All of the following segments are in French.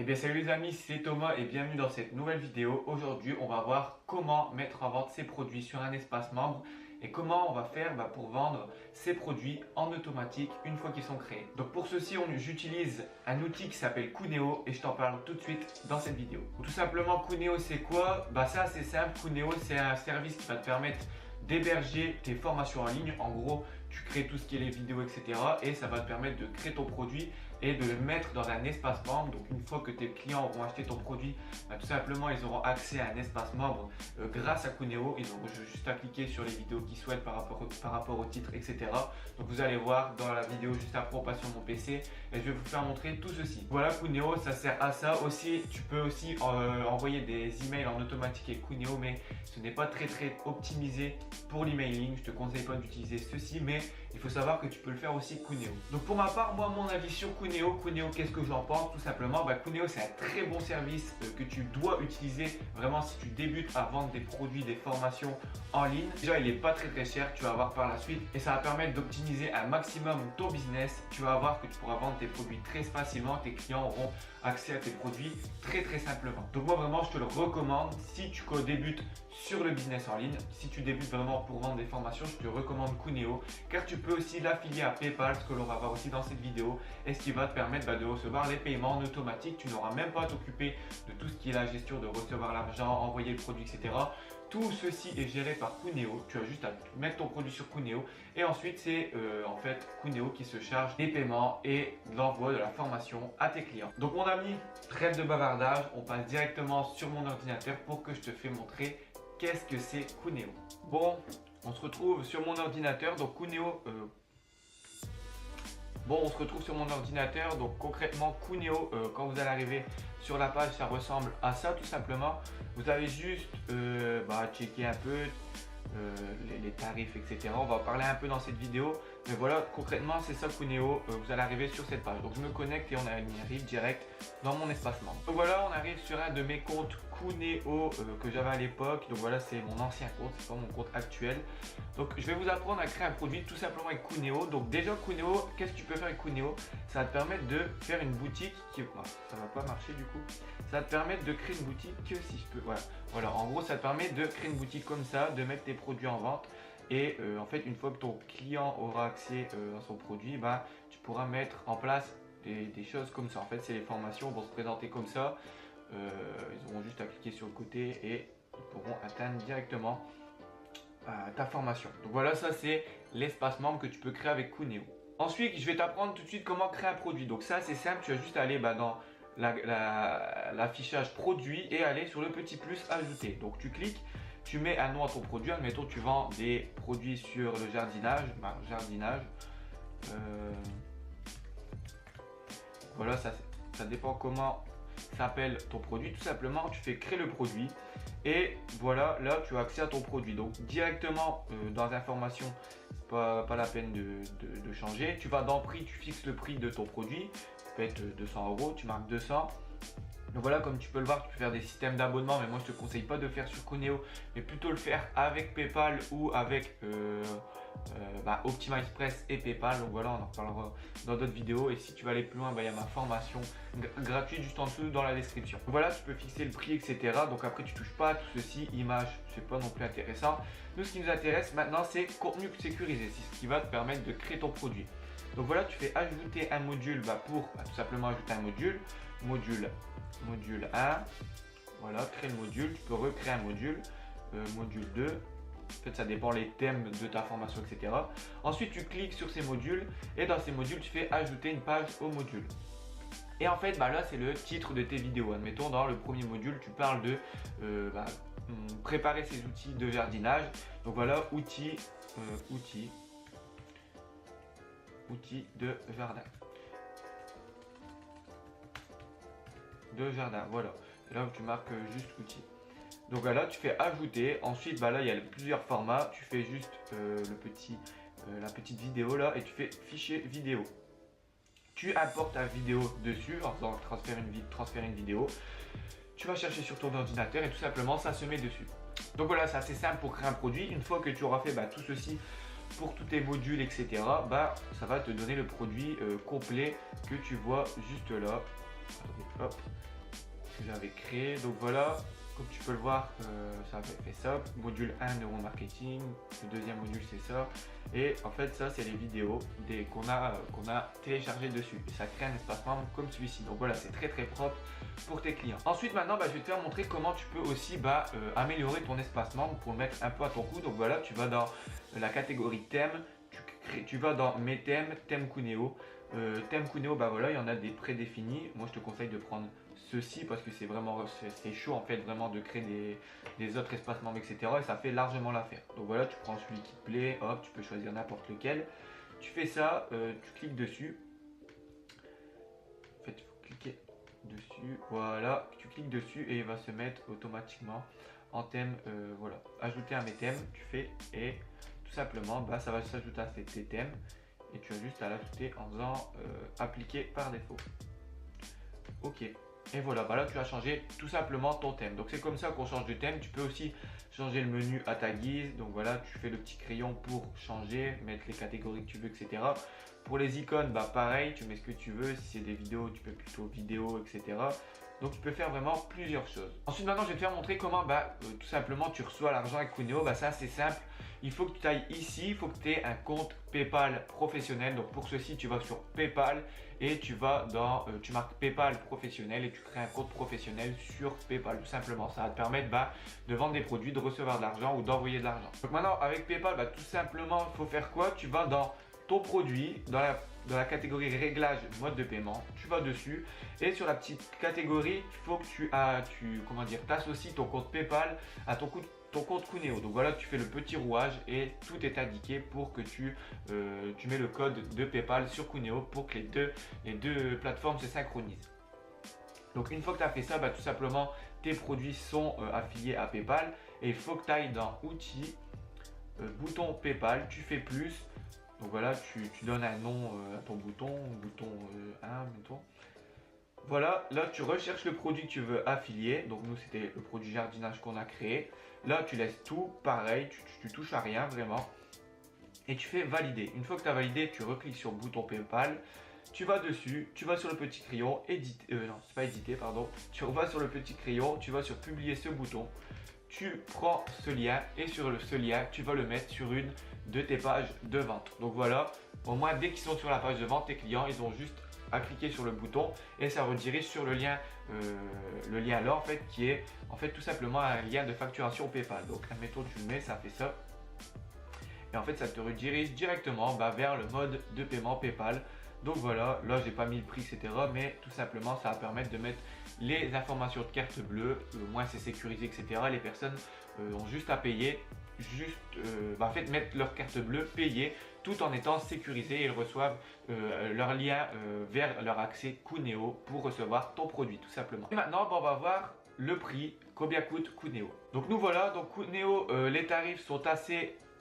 Eh bien salut les amis, c'est Thomas et bienvenue dans cette nouvelle vidéo. Aujourd'hui on va voir comment mettre en vente ses produits sur un espace membre et comment on va faire pour vendre ces produits en automatique une fois qu'ils sont créés. Donc pour ceci j'utilise un outil qui s'appelle Kuneo et je t'en parle tout de suite dans cette vidéo. Tout simplement Kuneo c'est quoi? C'est assez simple. Kuneo c'est un service qui va te permettre d'héberger tes formations en ligne. En gros, tu crées tout ce qui est les vidéos, etc. Et ça va te permettre de créer ton produit et de le mettre dans un espace membre. Donc une fois que tes clients auront acheté ton produit, tout simplement ils auront accès à un espace membre grâce à Kuneo. Ils auront juste à cliquer sur les vidéos qu'ils souhaitent par rapport au titre, etc. Donc vous allez voir dans la vidéo juste après on passe sur mon PC et je vais vous faire montrer tout ceci. Voilà, Kuneo ça sert à ça aussi. Tu peux aussi envoyer des emails en automatique avec Kuneo, mais ce n'est pas très optimisé pour l'emailing. Je te conseille pas d'utiliser ceci, mais il faut savoir que tu peux le faire aussi Kuneo. Donc pour ma part, moi mon avis sur Kuneo, qu'est-ce que j'en pense? Tout simplement, Kuneo c'est un très bon service que tu dois utiliser vraiment si tu débutes à vendre des produits, des formations en ligne. Déjà il est pas très cher, tu vas voir par la suite, et ça va permettre d'optimiser un maximum ton business. Tu vas voir que tu pourras vendre tes produits très facilement, tes clients auront accès à tes produits très simplement. Donc moi vraiment je te le recommande si tu débutes sur le business en ligne. Si tu débutes vraiment pour vendre des formations, je te recommande Kuneo, car tu peux aussi l'affilier à PayPal, ce que l'on va voir aussi dans cette vidéo, et ce qui va te permettre de recevoir les paiements en automatique. Tu n'auras même pas à t'occuper de tout ce qui est la gestion de recevoir l'argent, envoyer le produit, etc. Tout ceci est géré par Kuneo. Tu as juste à mettre ton produit sur Kuneo et ensuite c'est en fait Kuneo qui se charge des paiements et de l'envoi de la formation à tes clients. Donc mon ami, trêve de bavardage, on passe directement sur mon ordinateur pour que je te fais montrer qu'est-ce que c'est Kuneo. Bon, on se retrouve sur mon ordinateur. Donc Kuneo, on se retrouve sur mon ordinateur. Donc concrètement, Kuneo, quand vous allez arriver sur la page, ça ressemble à ça tout simplement. Vous avez juste checker un peu les tarifs, etc. On va en parler un peu dans cette vidéo. Mais voilà, concrètement, c'est ça Kuneo. Vous allez arriver sur cette page. Donc je me connecte et on arrive direct dans mon espace membre. Donc voilà, on arrive sur un de mes comptes Kuneo que j'avais à l'époque. Donc voilà, c'est mon ancien compte, c'est pas mon compte actuel. Donc je vais vous apprendre à créer un produit tout simplement avec Kuneo. Donc déjà Kuneo, qu'est-ce que tu peux faire avec Kuneo? Ça va te permettre de faire une boutique qui... ça va pas marcher du coup. Ça va te permettre de créer une boutique si je peux. Voilà, en gros ça te permet de créer une boutique comme ça, de mettre tes produits en vente. Et en fait, une fois que ton client aura accès à son produit, tu pourras mettre en place des choses comme ça. En fait, c'est les formations vont se présenter comme ça. Ils auront juste à cliquer sur le côté et ils pourront atteindre directement ta formation. Donc voilà, ça c'est l'espace membre que tu peux créer avec Kuneo. Ensuite, je vais t'apprendre tout de suite comment créer un produit. Donc ça, c'est simple. Tu as juste à aller dans l'affichage produit et aller sur le petit plus ajouter. Donc tu cliques. Tu mets un nom à ton produit, admettons tu vends des produits sur le jardinage, voilà, ça dépend comment s'appelle ton produit. Tout simplement, tu fais créer le produit et voilà, là tu as accès à ton produit. Donc directement dans information, c'est pas la peine de changer. Tu vas dans prix, tu fixes le prix de ton produit, ça peut être 200 €, tu marques 200. Donc voilà, comme tu peux le voir, tu peux faire des systèmes d'abonnement, mais moi je te conseille pas de le faire sur Kuneo, mais plutôt le faire avec PayPal ou avec OptimizePress et PayPal. Donc voilà, on en reparlera dans d'autres vidéos. Et si tu veux aller plus loin, il y a ma formation gratuite juste en dessous dans la description. Donc voilà, tu peux fixer le prix, etc. Donc après, tu touches pas à tout ceci, image, c'est pas non plus intéressant. Nous, ce qui nous intéresse maintenant, c'est contenu sécurisé. C'est ce qui va te permettre de créer ton produit. Donc voilà, tu fais ajouter un module pour tout simplement ajouter un module. Module 1, voilà, créer le module, tu peux recréer un module, module 2, en fait ça dépend les thèmes de ta formation, etc. Ensuite tu cliques sur ces modules et dans ces modules tu fais ajouter une page au module. Et en fait là c'est le titre de tes vidéos. Admettons dans le premier module tu parles de préparer ses outils de jardinage. Donc voilà, outils de jardin, voilà. Et là tu marques juste outils. Donc là tu fais ajouter. Ensuite là il y a plusieurs formats. Tu fais juste la petite vidéo là et tu fais fichier vidéo. Tu importes ta vidéo dessus en faisant transférer une vidéo. Tu vas chercher sur ton ordinateur et tout simplement ça se met dessus. Donc voilà, c'est assez simple pour créer un produit. Une fois que tu auras fait tout ceci pour tous tes modules, etc., ça va te donner le produit complet que tu vois juste là. Hop. que j'avais créé. Donc voilà, comme tu peux le voir, ça avait fait ça. Module 1, neuromarketing. Le deuxième module, c'est ça. Et en fait, ça, c'est les vidéos qu'on a téléchargées dessus. Et ça crée un espace membre comme celui-ci. Donc voilà, c'est très très propre pour tes clients. Ensuite, maintenant, je vais te faire montrer comment tu peux aussi améliorer ton espace membre pour le mettre un peu à ton goût. Donc voilà, tu vas dans la catégorie thème. Tu vas dans mes thèmes, thème Kuneo. Thème Kuneo, voilà, il y en a des prédéfinis. Moi, je te conseille de prendre ceci parce que c'est chaud en fait vraiment de créer des autres espaces membres, etc. Et ça fait largement l'affaire. Donc voilà, tu prends celui qui te plaît, hop, tu peux choisir n'importe lequel. Tu fais ça, tu cliques dessus. En fait, il faut cliquer dessus. Voilà, tu cliques dessus et il va se mettre automatiquement en thème. Voilà, ajouter à mes thèmes, tu fais et tout simplement, ça va s'ajouter à tes thèmes et tu as juste à l'ajouter en faisant appliquer par défaut. Ok. Et voilà, là tu as changé tout simplement ton thème. Donc c'est comme ça qu'on change de thème. Tu peux aussi changer le menu à ta guise. Donc voilà, tu fais le petit crayon pour changer, mettre les catégories que tu veux, etc. Pour les icônes, pareil, tu mets ce que tu veux. Si c'est des vidéos, tu peux plutôt vidéo, etc. Donc tu peux faire vraiment plusieurs choses. Ensuite maintenant je vais te faire montrer comment tout simplement tu reçois l'argent avec Kuneo. Ça c'est simple. Il faut que tu ailles ici, il faut que tu aies un compte PayPal professionnel. Donc pour ceci, tu vas sur PayPal et tu vas tu marques PayPal professionnel et tu crées un compte professionnel sur PayPal tout simplement. Ça va te permettre de vendre des produits, de recevoir de l'argent ou d'envoyer de l'argent. Donc maintenant avec PayPal, tout simplement, il faut faire quoi? Tu vas dans ton produit, dans la catégorie réglage mode de paiement, tu vas dessus et sur la petite catégorie, il faut que tu associes ton compte PayPal à ton compte Kuneo. Donc voilà, tu fais le petit rouage et tout est indiqué pour que tu mets le code de PayPal sur Kuneo pour que les deux plateformes se synchronisent. Donc une fois que tu as fait ça, tout simplement tes produits sont affiliés à PayPal et il faut que tu ailles dans outils, bouton PayPal, tu fais plus. Donc voilà, tu donnes un nom à ton bouton 1, mettons. Voilà, là tu recherches le produit que tu veux affilier. Donc nous c'était le produit jardinage qu'on a créé. Là tu laisses tout pareil, tu touches à rien vraiment. Et tu fais valider. Une fois que tu as validé, tu recliques sur le bouton PayPal. Tu vas dessus, tu vas sur le petit crayon, non c'est pas éditer, pardon. Tu vas sur le petit crayon, tu vas sur publier ce bouton. Tu prends ce lien et sur ce lien, tu vas le mettre sur une de tes pages de vente. Donc voilà, au moins dès qu'ils sont sur la page de vente, tes clients, ils ont juste à cliquer sur le bouton et ça redirige sur le lien là en fait qui est en fait tout simplement un lien de facturation PayPal. Donc admettons tu le mets, ça fait ça et en fait ça te redirige directement vers le mode de paiement PayPal. Donc voilà, là j'ai pas mis le prix etc, mais tout simplement ça va permettre de mettre les informations de carte bleue, au moins c'est sécurisé etc. Les personnes ont juste à payer, en fait mettre leur carte bleue, payer tout en étant sécurisés et ils reçoivent leur lien vers leur accès Kuneo pour recevoir ton produit tout simplement. Et maintenant on va voir le prix, combien coûte Kuneo. Donc nous voilà, donc Kuneo, les tarifs sont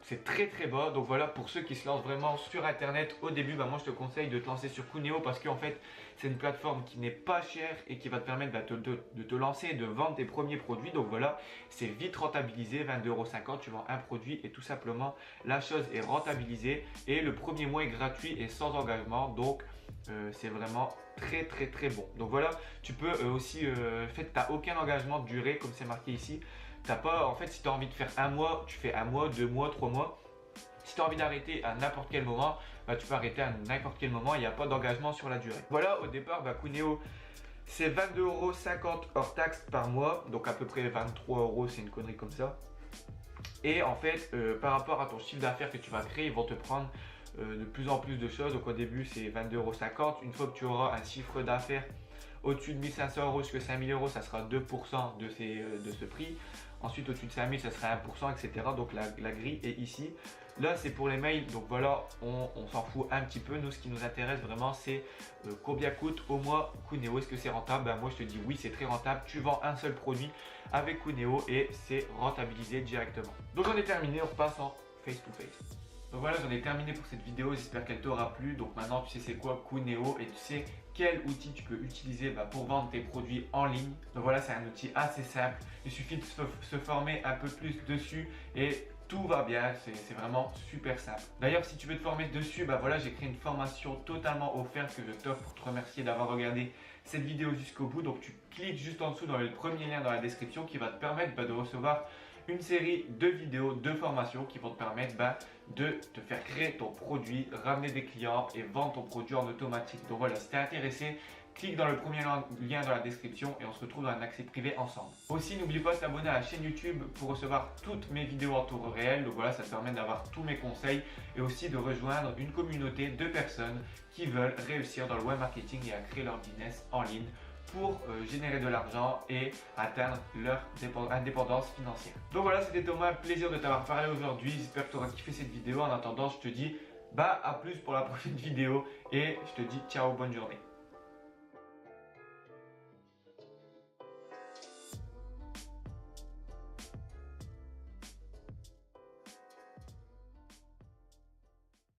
c'est très très bas. Donc voilà, pour ceux qui se lancent vraiment sur internet au début, moi je te conseille de te lancer sur Kuneo parce qu'en fait c'est une plateforme qui n'est pas chère et qui va te permettre de te lancer et de vendre tes premiers produits. Donc voilà, c'est vite rentabilisé, 22,50 €, tu vends un produit et tout simplement la chose est rentabilisée et le premier mois est gratuit et sans engagement. Donc c'est vraiment très très très bon. Donc voilà, tu peux aussi, en fait tu n'as aucun engagement de durée comme c'est marqué ici. En fait, si tu as envie de faire un mois, tu fais un mois, 2 mois, 3 mois. Si tu as envie d'arrêter à n'importe quel moment, tu peux arrêter à n'importe quel moment. Il n'y a pas d'engagement sur la durée. Voilà, au départ, Kuneo, c'est 22,50 € hors taxe par mois. Donc à peu près 23 €, c'est une connerie comme ça. Et en fait, par rapport à ton chiffre d'affaires que tu vas créer, ils vont te prendre de plus en plus de choses. Donc au début, c'est 22,50 €. Une fois que tu auras un chiffre d'affaires au-dessus de 1 500 € jusqu'à 5 000 €, ça sera 2% de ce prix. Ensuite, au-dessus de 5 000, ça sera 1%, etc. Donc la grille est ici. Là, c'est pour les mails. Donc voilà, on s'en fout un petit peu. Nous, ce qui nous intéresse vraiment, c'est combien coûte au mois Kuneo. Est-ce que c'est rentable? Moi, je te dis oui, c'est très rentable. Tu vends un seul produit avec Kuneo et c'est rentabilisé directement. Donc j'en ai terminé. On repasse en face-to-face. Donc voilà, j'en ai terminé pour cette vidéo, j'espère qu'elle t'aura plu. Donc maintenant tu sais c'est quoi Kuneo et tu sais quel outil tu peux utiliser pour vendre tes produits en ligne. Donc voilà, c'est un outil assez simple, il suffit de se former un peu plus dessus et tout va bien, c'est vraiment super simple. D'ailleurs, si tu veux te former dessus, voilà, j'ai créé une formation totalement offerte que je t'offre pour te remercier d'avoir regardé cette vidéo jusqu'au bout. Donc tu cliques juste en dessous dans le premier lien dans la description qui va te permettre de recevoir une série de vidéos, de formations qui vont te permettre de te faire créer ton produit, ramener des clients et vendre ton produit en automatique. Donc voilà, si tu es intéressé, clique dans le premier lien dans la description et on se retrouve dans un accès privé ensemble. Aussi, n'oublie pas de t'abonner à la chaîne YouTube pour recevoir toutes mes vidéos en temps réel. Donc voilà, ça te permet d'avoir tous mes conseils et aussi de rejoindre une communauté de personnes qui veulent réussir dans le web marketing et à créer leur business en ligne pour générer de l'argent et atteindre leur indépendance financière. Donc voilà, c'était Thomas, plaisir de t'avoir parlé aujourd'hui. J'espère que tu auras kiffé cette vidéo. En attendant, je te dis à plus pour la prochaine vidéo et je te dis ciao, bonne journée.